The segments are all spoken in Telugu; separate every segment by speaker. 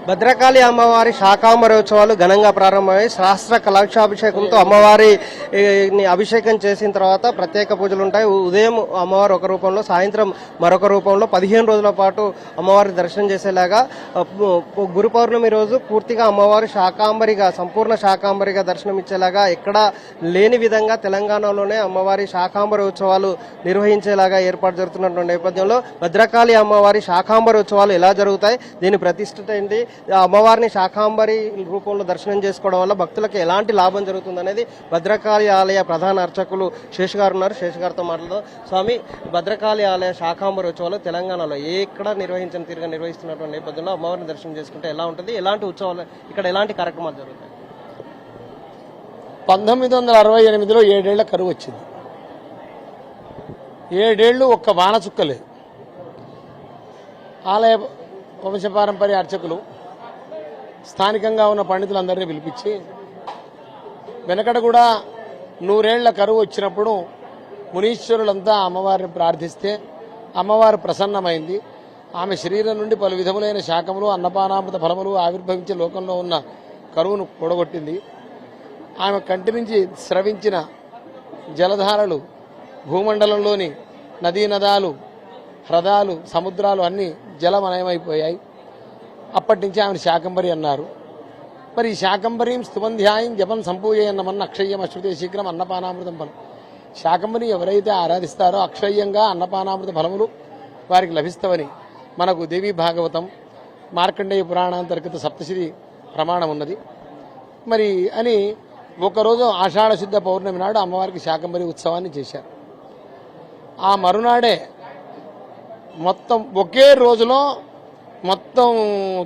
Speaker 1: భద్రకాళి అమ్మవారి శాకాంబరి ఉత్సవాలు ఘనంగా ప్రారంభమై శాస్త్ర కలశాభిషేకంతో అమ్మవారి అభిషేకం చేసిన తర్వాత ప్రత్యేక పూజలు ఉంటాయి. ఉదయం అమ్మవారు ఒక రూపంలో, సాయంత్రం మరొక రూపంలో 15 రోజుల పాటు అమ్మవారి దర్శనం చేసేలాగా గురు పౌర్ణమి రోజు పూర్తిగా అమ్మవారి శాకాంబరిగా, సంపూర్ణ శాకాంబరిగా దర్శనం ఇచ్చేలాగా ఎక్కడా లేని విధంగా తెలంగాణలోనే అమ్మవారి శాకాంబరి ఉత్సవాలు నిర్వహించేలాగా ఏర్పాటు జరుగుతున్నటువంటి నేపథ్యంలో భద్రకాళి అమ్మవారి శాకాంబరి ఉత్సవాలు ఎలా జరుగుతాయి, దీని ప్రతిష్ఠత ఏంటి, అమ్మవారిని శాకాంబరి రూపంలో దర్శనం చేసుకోవడం వల్ల భక్తులకు ఎలాంటి లాభం జరుగుతుంది అనేది భద్రకాళి ఆలయ ప్రధాన అర్చకులు శేష్ గారు ఉన్నారు. శేష్ గారితో మాట్లాడదాం. స్వామి, భద్రకాళి ఆలయ శాకాంబరి ఉత్సవాలు తెలంగాణలో ఎక్కడ నిర్వహించిన తీరుగా నిర్వహిస్తున్నటువంటి నేపథ్యంలో అమ్మవారిని దర్శనం చేసుకుంటే ఎలా ఉంటుంది, ఎలాంటి ఉత్సవాలు ఇక్కడ ఎలాంటి కార్యక్రమాలు జరుగుతాయి?
Speaker 2: 1968లో 7 ఏళ్ల కరువు వచ్చింది. 7 ఏళ్లు ఒక్క వాన చుక్కలేదు. ఆలయ వంశపారంపర్య అర్చకులు స్థానికంగా ఉన్న పండితులందరినీ పిలిపించి, వెనకడ కూడా 100 ఏళ్ల కరువు వచ్చినప్పుడు మునీశ్వరులంతా అమ్మవారిని ప్రార్థిస్తే అమ్మవారు ప్రసన్నమైంది. ఆమె శరీరం నుండి పలు విధములైన శాఖములు, అన్నపానామృత ఫలములు ఆవిర్భవించే లోకంలో ఉన్న కరువును కూడగొట్టింది. ఆమె కంటి నుంచి స్రవించిన జలధారలు భూమండలంలోని నదీనదాలు, హ్రదాలు, సముద్రాలు అన్నీ జలమయమైపోయాయి. అప్పటి నుంచి ఆమెను శాకంబరి అన్నారు. మరి ఈ శాకంబరీం స్తుబంధ్యాయం జపం సంపూయన్నమన్న అక్షయ్యం అశ్రుతే శీఘ్రం అన్నపానామృతం ఫలం. శాకంబరిని ఎవరైతే ఆరాధిస్తారో అక్షయ్యంగా అన్నపానామృత ఫలములు వారికి లభిస్తావని మనకు దేవీ భాగవతం, మార్కండేయ పురాణాంతర్గత సప్తశతి ప్రమాణం ఉన్నది. మరి అని ఒకరోజు ఆషాఢ శుద్ధ పౌర్ణమి నాడు అమ్మవారికి శాకంబరి ఉత్సవాన్ని చేశారు. ఆ మరునాడే మొత్తం ఒకే రోజులో మొత్తం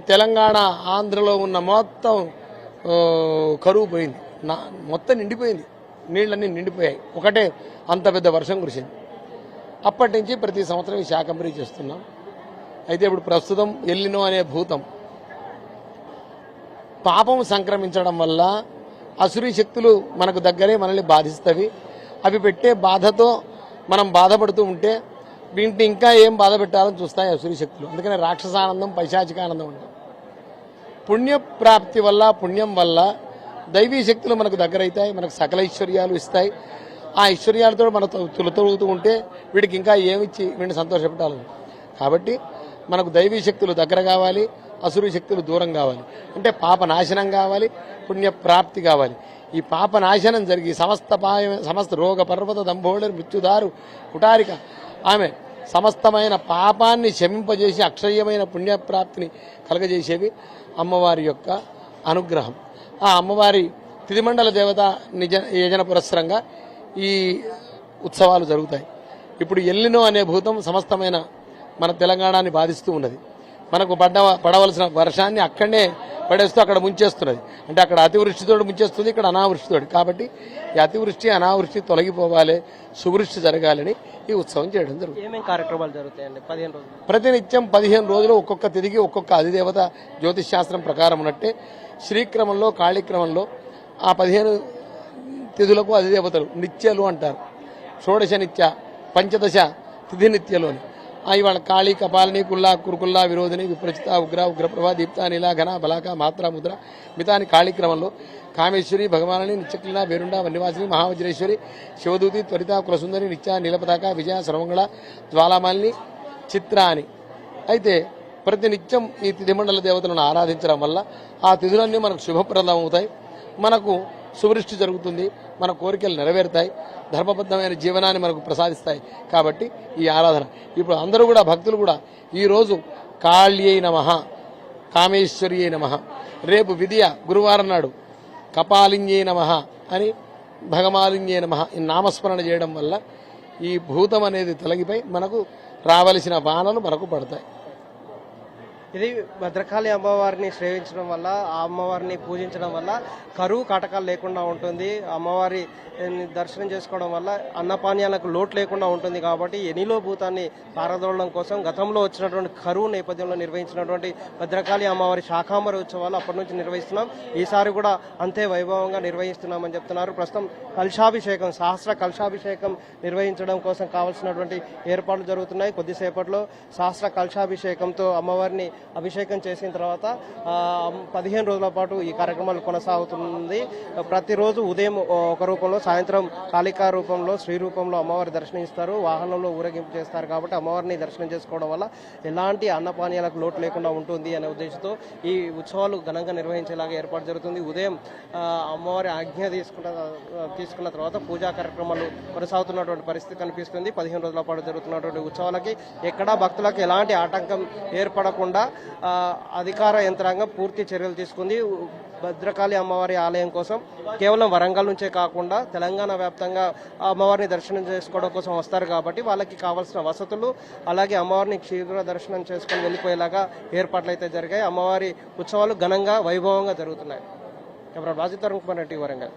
Speaker 2: తెలంగాణ, ఆంధ్రలో ఉన్న మొత్తం కరువు పోయింది. మొత్తం నిండిపోయింది, నీళ్ళన్నీ నిండిపోయాయి. ఒకటే అంత పెద్ద వర్షం కురిసింది. అప్పటి నుంచి ప్రతి సంవత్సరం ఈ శాకంబరి చేస్తున్నాం. అయితే ఇప్పుడు ప్రస్తుతం ఎల్లినో అనే భూతం పాపం సంక్రమించడం వల్ల అసురీ శక్తులు మనకు దగ్గరే మనల్ని బాధిస్తవి. అవి పెట్టే బాధతో మనం బాధపడుతూ ఉంటే వీటిని ఇంకా ఏం బాధ పెట్టాలని చూస్తాయి అసురీ శక్తులు. అందుకని రాక్షసానందం, పైశాచికానందం ఉంటుంది. పుణ్యప్రాప్తి వల్ల, పుణ్యం వల్ల దైవీ శక్తులు మనకు దగ్గరైతాయి, మనకు సకల ఐశ్వర్యాలు ఇస్తాయి. ఆ ఐశ్వర్యాలతో మనతో తులతొలుగుతూ ఉంటే వీడికి ఇంకా ఏమిచ్చి వీడిని సంతోషపెట్టాలి. కాబట్టి మనకు దైవీ శక్తులు దగ్గర కావాలి, అసురీ శక్తులు దూరం కావాలి. అంటే పాప నాశనం కావాలి, పుణ్యప్రాప్తి కావాలి. ఈ పాప నాశనం జరిగి సమస్త రోగ పర్వత దంభోళ మృత్యుదారు కుటారిక ఆమె సమస్తమైన పాపాన్ని శమింపజేసి అక్షయమైన పుణ్యప్రాప్తిని కలగజేసేవి అమ్మవారి యొక్క అనుగ్రహం. ఆ అమ్మవారి తిదిమండల దేవత యజన పురస్సరంగా ఈ ఉత్సవాలు జరుగుతాయి. ఇప్పుడు ఎల్లినో అనే భూతం సమస్తమైన మన తెలంగాణని బాధిస్తూ ఉన్నది. మనకు పడవలసిన వర్షాన్ని అక్కడనే పడేస్తూ అక్కడ ముంచేస్తున్నది. అంటే అక్కడ అతివృష్టితో ముంచేస్తుంది, ఇక్కడ అనావృష్టితోటి. కాబట్టి ఈ అతివృష్టి, అనావృష్టి తొలగిపోవాలి, సువృష్టి జరగాలని ఈ ఉత్సవం చేయడం జరుగుతుంది.
Speaker 1: ఏమేమి కార్యక్రమాలు జరుగుతాయండి? 15 రోజులు
Speaker 2: ప్రతినిత్యం 15 రోజులు ఒక్కొక్క తిథికి ఒక్కొక్క అధిదేవత జ్యోతిష్ శాస్త్రం ప్రకారం ఉన్నట్టే శ్రీక్రమంలో, కాళీక్రమంలో ఆ 15 తిథులకు అధిదేవతలు నిత్యలు అంటారు. షోడశ నిత్య, పంచదశ తిథి నిత్యలు అని. ఇవాళ కాళీ, కపాలిని, కుల్లా, కురుకుల్లా, విరోధిని, విప్రచిత, ఉగ్ర, ఉగ్రప్రభ, దీప్త, నీల, ఘన, బలాక, మాత్ర, ముద్ర మితాని కాళీక్రమంలో కామేశ్వరి, భగవాని, నిత్యక్లీన, వేరుండ, వన్నివాసిని, మహావజ్రేశ్వరి, శివదూతి, త్వరిత, కులసుందరి, నిత్య, నీలపతాక, విజయ, సర్వమంగళ, జ్వాలామాలిని, చిత్ర అని. అయితే ప్రతినిత్యం ఈ తిథిమండల దేవతలను ఆరాధించడం వల్ల ఆ తిథులన్నీ మనకు శుభప్రదం అవుతాయి, మనకు సువృష్టి జరుగుతుంది, మన కోరికలు నెరవేరుతాయి, ధర్మబద్ధమైన జీవనాన్ని మనకు ప్రసాదిస్తాయి. కాబట్టి ఈ ఆరాధన ఇప్పుడు అందరూ కూడా భక్తులు కూడా ఈరోజు కాళ్యై నమః, కామేశ్వర్యై నమః, రేపు విద్య గురువారం నాడు కపాలింజై నమః అని, భగమాలింజై నమః ఈ నామస్మరణ చేయడం వల్ల ఈ భూతం అనేది తొలగిపోయి మనకు రావలసిన వానలు మనకు పడతాయి.
Speaker 1: ఇది భద్రకాళి అమ్మవారిని సేవించడం వల్ల, ఆ అమ్మవారిని పూజించడం వల్ల కరువు కాటకాలు లేకుండా ఉంటుంది. అమ్మవారి దర్శనం చేసుకోవడం వల్ల అన్నపానీయాలకు లోటు లేకుండా ఉంటుంది. కాబట్టి ఎనిలో భూతాన్ని పారదోలడం కోసం గతంలో వచ్చినటువంటి కరువు నేపథ్యంలో నిర్వహించినటువంటి భద్రకాళి అమ్మవారి శాకాంబరి ఉత్సవాలు అప్పటి నుంచి నిర్వహిస్తున్నాం. ఈసారి కూడా అంతే వైభవంగా నిర్వహిస్తున్నామని చెప్తున్నారు. ప్రస్తుతం కలశాభిషేకం, సహస్ర కలశాభిషేకం నిర్వహించడం కోసం కావాల్సినటువంటి ఏర్పాట్లు జరుగుతున్నాయి. కొద్దిసేపట్లో సహస్ర కలశాభిషేకంతో అమ్మవారిని అభిషేకం చేసిన తర్వాత 15 రోజుల పాటు ఈ కార్యక్రమాలు కొనసాగుతుంది. ప్రతిరోజు ఉదయం ఒక రూపంలో, సాయంత్రం కాళికా రూపంలో, శ్రీ రూపంలో అమ్మవారి దర్శనం ఇస్తారు. వాహనంలో ఊరేగింపు చేస్తారు కాబట్టి అమ్మవారిని దర్శనం చేసుకోవడం వల్ల ఎలాంటి అన్నపానీయాలకు లోటు లేకుండా ఉంటుంది అనే ఉద్దేశంతో ఈ ఉత్సవాలు ఘనంగా నిర్వహించేలాగా ఏర్పాటు జరుగుతుంది. ఉదయం అమ్మవారి ఆజ్ఞ తీసుకున్న తర్వాత పూజా కార్యక్రమాలు కొనసాగుతున్నటువంటి పరిస్థితి కనిపిస్తుంది. 15 రోజుల పాటు జరుగుతున్నటువంటి ఉత్సవాలకి ఎక్కడా భక్తులకు ఎలాంటి ఆటంకం ఏర్పడకుండా అధికార యంత్రాంగం పూర్తి చర్యలు తీసుకుంది. భద్రకాళి అమ్మవారి ఆలయం కోసం కేవలం వరంగల్ నుంచే కాకుండా తెలంగాణ వ్యాప్తంగా అమ్మవారిని దర్శనం చేసుకోవడం కోసం వస్తారు కాబట్టి వాళ్ళకి కావాల్సిన వసతులు, అలాగే అమ్మవారిని క్షీర దర్శనం చేసుకొని వెళ్ళిపోయేలాగా ఏర్పాట్లు అయితే జరిగాయి. అమ్మవారి ఉత్సవాలు ఘనంగా వైభవంగా జరుగుతున్నాయి. కెమెరా రాజు తరుణ్ కుమార్, వరంగల్.